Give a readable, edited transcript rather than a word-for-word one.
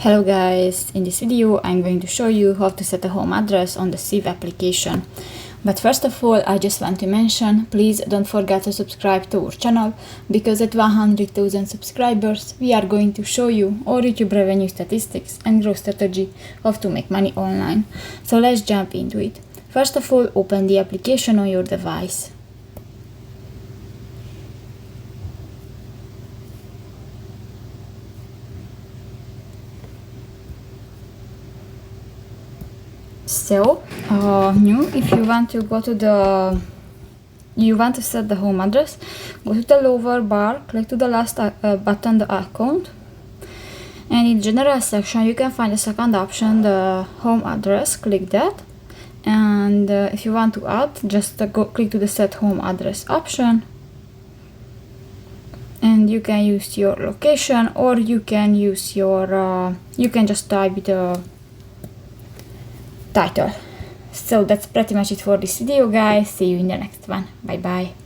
Hello guys, in this video I'm going to show you how to set a home address on the CEWE application. But first of all, I just want to mention, please don't forget to subscribe to our channel, because at 100,000 subscribers we are going to show you all YouTube revenue statistics and growth strategy how to make money online. So let's jump into it. First of all, open the application on your device. So, if you want to go to set the home address, go to the lower bar, click to the last button, the account, and in general section you can find the second option, the home address. Click that, and if you want to add, just click to the set home address option, and you can use your location, or you can use your you can just type the title. So that's pretty much it for this video, guys. See you in the next one. Bye bye.